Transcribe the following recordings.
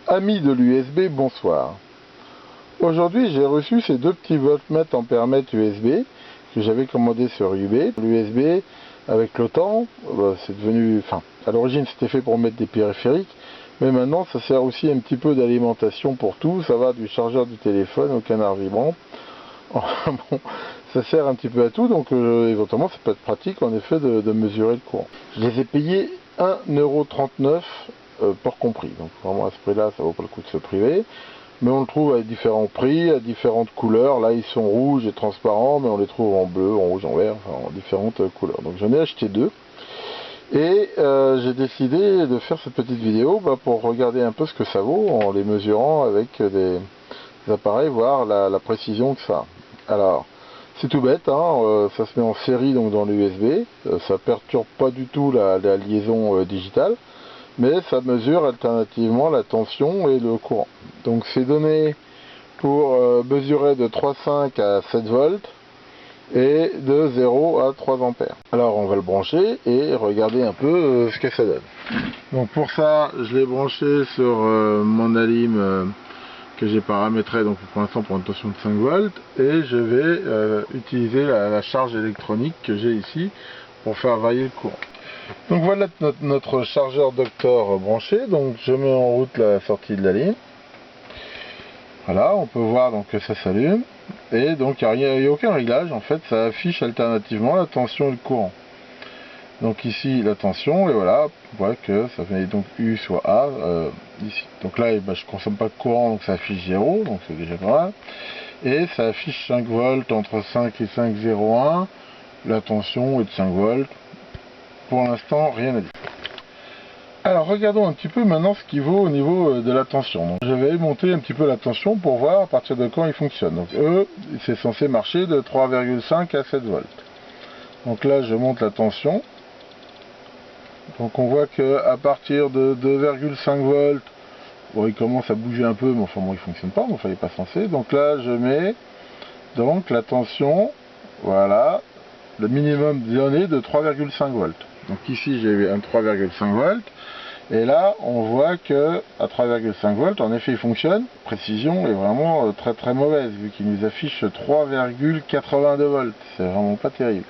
Amis de l'USB, bonsoir. Aujourd'hui, j'ai reçu ces deux petits voltmètres ampèremètre USB que j'avais commandé sur eBay. L'USB, avec le temps, c'est devenu... Enfin, à l'origine, c'était fait pour mettre des périphériques, mais maintenant, ça sert aussi un petit peu d'alimentation pour tout. Ça va du chargeur du téléphone au canard vibrant. Bon, ça sert un petit peu à tout, donc éventuellement, ça peut être pratique, en effet, de mesurer le courant. Je les ai payés 1,39 € pour compris. Donc vraiment à ce prix-là, ça vaut pas le coup de se priver. Mais on le trouve à différents prix, à différentes couleurs. Là, ils sont rouges et transparents, mais on les trouve en bleu, en rouge, en vert, enfin, en différentes couleurs. Donc j'en ai acheté deux. Et j'ai décidé de faire cette petite vidéo pour regarder un peu ce que ça vaut en les mesurant avec des appareils, voir la précision que ça a. Alors, c'est tout bête, hein, ça se met en série donc dans l'USB. Ça perturbe pas du tout la liaison digitale, mais ça mesure alternativement la tension et le courant. Donc c'est donné pour mesurer de 3,5 à 7 volts et de 0 à 3 ampères. Alors on va le brancher et regarder un peu ce que ça donne. Donc pour ça, je l'ai branché sur mon alim que j'ai paramétré donc pour l'instant pour une tension de 5 volts, et je vais utiliser la charge électronique que j'ai ici pour faire varier le courant. Donc voilà notre chargeur Doctor branché. Donc je mets en route la sortie de la ligne. Voilà, on peut voir donc que ça s'allume. Et donc il n'y a aucun réglage, en fait ça affiche alternativement la tension et le courant. Donc ici la tension, et voilà, on voit que ça fait donc U soit A ici. Donc là je consomme pas de courant, donc ça affiche 0, donc c'est déjà pas mal. Et ça affiche 5 volts entre 5 et 5,01. La tension est de 5 volts. Pour l'instant, rien à dire. Alors regardons un petit peu maintenant ce qu'il vaut au niveau de la tension. Donc, je vais monter un petit peu la tension pour voir à partir de quand il fonctionne. Donc c'est censé marcher de 3,5 à 7 volts. Donc là je monte la tension. Donc on voit que à partir de 2,5 volts, bon, il commence à bouger un peu, mais enfin bon, il fonctionne pas, mais enfin il n'est pas censé. Donc là je mets donc la tension, voilà, le minimum donné de 3,5 volts. Donc ici j'ai un 3,5 volts. Et là, on voit que à 3,5 volts, en effet, il fonctionne. La précision est vraiment très très mauvaise, vu qu'il nous affiche 3,82 volts. C'est vraiment pas terrible.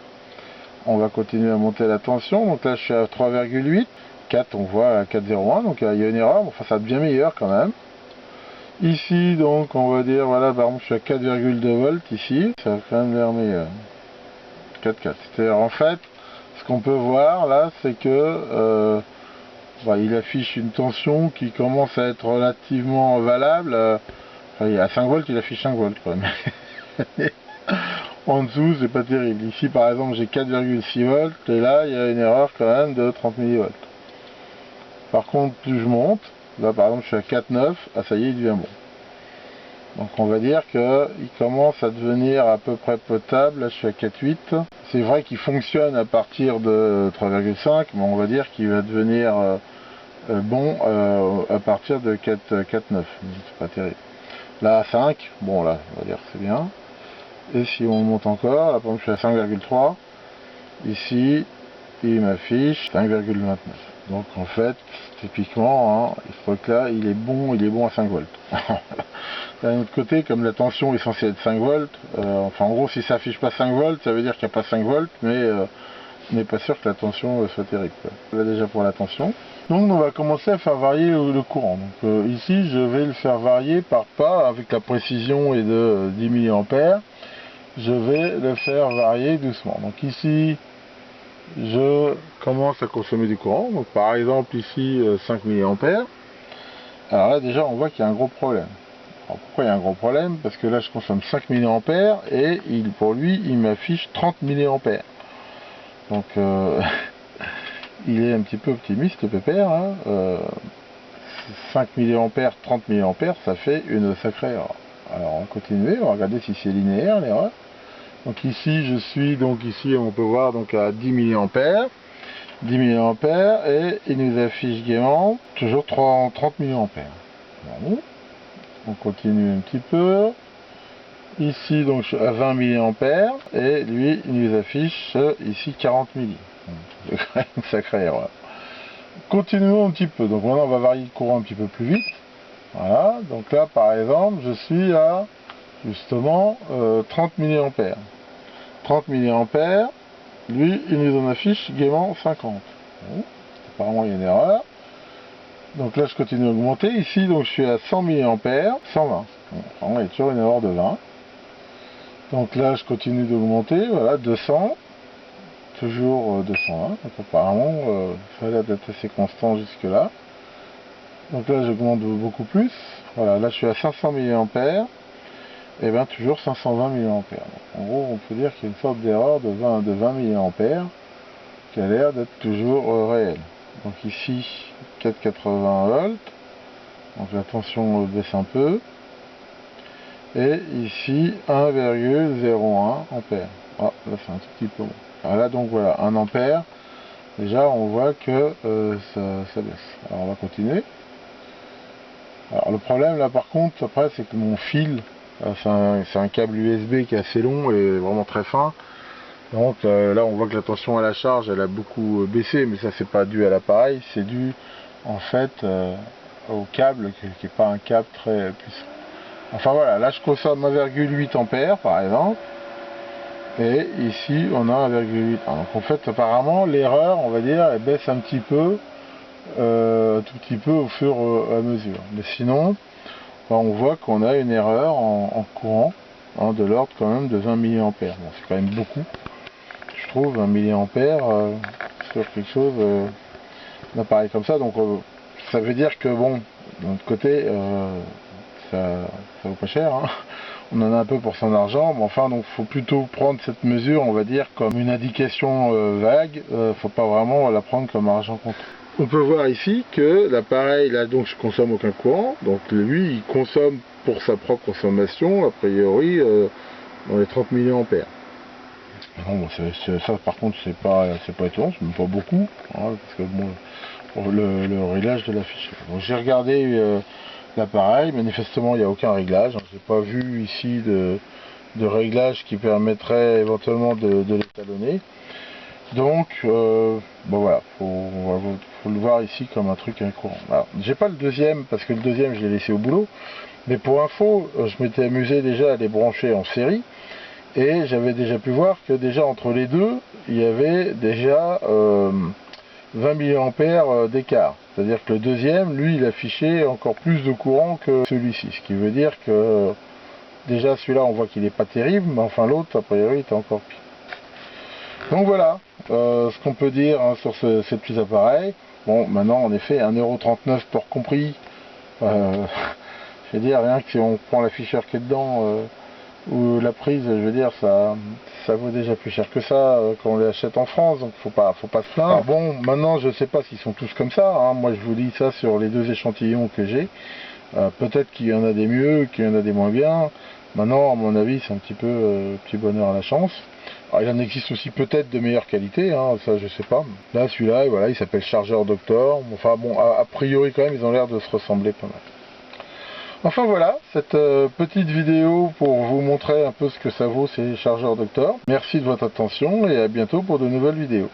On va continuer à monter la tension. Donc là, je suis à 3,8. 4, on voit à 4,01. Donc il y a une erreur. Enfin, ça va bien meilleur quand même. Ici, donc, on va dire, voilà, par exemple, je suis à 4,2 volts ici. Ça va quand même l'air meilleur. 4,4. C'est-à-dire, en fait, ce qu'on peut voir là, c'est que il affiche une tension qui commence à être relativement valable. Enfin, à 5 volts, il affiche 5 volts quand même. En dessous, c'est pas terrible. Ici, par exemple, j'ai 4,6 volts, et là, il y a une erreur quand même de 30 millivolts. Par contre, plus je monte, là, par exemple, je suis à 4,9, ah, ça y est, il devient bon. Donc, on va dire qu'il commence à devenir à peu près potable. Là, je suis à 4,8. C'est vrai qu'il fonctionne à partir de 3,5, mais on va dire qu'il va devenir... bon à partir de 4,9, c'est pas terrible. Là à 5, bon là on va dire c'est bien. Et si on monte encore, là par exemple je suis à 5,3, ici il m'affiche 5,29. Donc en fait typiquement ce truc là il est bon à 5 volts. D'un autre côté, comme la tension est censée être 5 volts, enfin en gros si ça affiche pas 5 volts ça veut dire qu'il n'y a pas 5 volts, mais on n'est pas sûr que la tension soit terrible, quoi. Là déjà pour la tension. Donc on va commencer à faire varier le courant. Donc ici je vais le faire varier par pas avec la précision et de 10 mA. Je vais le faire varier doucement. Donc ici je commence à consommer du courant. Donc par exemple ici 5 mA. Alors là déjà on voit qu'il y a un gros problème. Alors pourquoi il y a un gros problème? Parce que là je consomme 5 mA et pour lui il m'affiche 30 mA. Donc il est un petit peu optimiste le pépère, 5 mA, 30 mA, ça fait une sacrée erreur. Alors on continue, on va regarder si c'est linéaire l'erreur. Donc ici je suis, donc ici on peut voir donc à 10 mA, et il nous affiche gaiement toujours 30 mA. Bon. On continue un petit peu. Ici donc je suis à 20 mA et lui il nous affiche ici 40 mA. C'est quand même une sacrée erreur. Continuons un petit peu, donc maintenant on va varier le courant un petit peu plus vite. Voilà, donc là par exemple je suis à justement 30 mA. 30 mA, lui il nous en affiche gaiement 50. Bon, apparemment il y a une erreur. Donc là je continue à augmenter. Ici donc je suis à 100 mA, 120. Bon, apparemment il y a toujours une erreur de 20. Donc là je continue d'augmenter, voilà 200. Toujours 220. Donc apparemment ça a l'air d'être assez constant jusque là. Donc là j'augmente beaucoup plus. Voilà, là je suis à 500 mA. Et bien toujours 520 mA. En gros on peut dire qu'il y a une sorte d'erreur de 20 mA qui a l'air d'être toujours réelle. Donc ici 480 volts, donc la tension baisse un peu, et ici 1,01 ampères. Ah, là c'est un tout petit peu bon. Alors là donc voilà, 1 ampère, déjà on voit que ça baisse. Alors on va continuer. Alors le problème là par contre après c'est que mon fil, c'est un câble USB qui est assez long et vraiment très fin. Donc là on voit que la tension à la charge elle a beaucoup baissé, mais ça c'est pas dû à l'appareil, c'est dû en fait au câble qui n'est pas un câble très puissant. Enfin voilà, là je consomme 1,8 ampères par exemple, et ici on a 1,8. Donc en fait apparemment l'erreur on va dire elle baisse un petit peu, tout petit peu au fur et à mesure. Mais sinon on voit qu'on a une erreur en courant de l'ordre quand même de 20 mA. Bon, c'est quand même beaucoup. Je trouve 1 mA sur quelque chose d'appareil comme ça, donc ça veut dire que bon, de notre côté ça vaut pas cher, hein. On en a un peu pour son argent, mais enfin donc faut plutôt prendre cette mesure on va dire comme une indication vague, faut pas vraiment la prendre comme argent comptant. On peut voir ici que l'appareil là donc je consomme aucun courant, donc lui il consomme pour sa propre consommation a priori dans les 30 mA. Bon, ça par contre c'est pas étonnant, c'est même pas beaucoup, hein, parce que bon, pour le réglage de l'affichage. J'ai regardé l'appareil, manifestement il n'y a aucun réglage, hein, j'ai pas vu ici de réglage qui permettrait éventuellement de l'étalonner. Donc bon voilà, faut le voir ici comme un truc courant. Alors j'ai pas le deuxième parce que le deuxième je l'ai laissé au boulot, mais pour info je m'étais amusé déjà à les brancher en série. Et j'avais déjà pu voir que déjà entre les deux, il y avait déjà 20 mA d'écart. C'est-à-dire que le deuxième, lui, il affichait encore plus de courant que celui-ci. Ce qui veut dire que déjà celui-là, on voit qu'il n'est pas terrible, mais enfin l'autre, a priori, était encore pire. Donc voilà ce qu'on peut dire hein, sur ces petits appareils. Bon, maintenant, en effet, 1,39 € pour compris. Je veux dire, rien que si on prend l'afficheur qui est dedans... ou la prise, je veux dire, ça vaut déjà plus cher que ça quand on les achète en France, donc faut pas se plaindre. Alors bon, maintenant je sais pas s'ils sont tous comme ça, hein. Moi je vous dis ça sur les deux échantillons que j'ai. Peut-être qu'il y en a des mieux, qu'il y en a des moins bien. Maintenant, à mon avis, c'est un petit peu petit bonheur à la chance. Alors, il en existe aussi peut-être de meilleure qualité, hein, ça je sais pas. Là, celui-là, voilà, il s'appelle Chargeur Doctor. Enfin bon, a priori quand même, ils ont l'air de se ressembler pas mal. Enfin voilà, cette petite vidéo pour vous montrer un peu ce que ça vaut ces chargeurs Doctor. Merci de votre attention et à bientôt pour de nouvelles vidéos.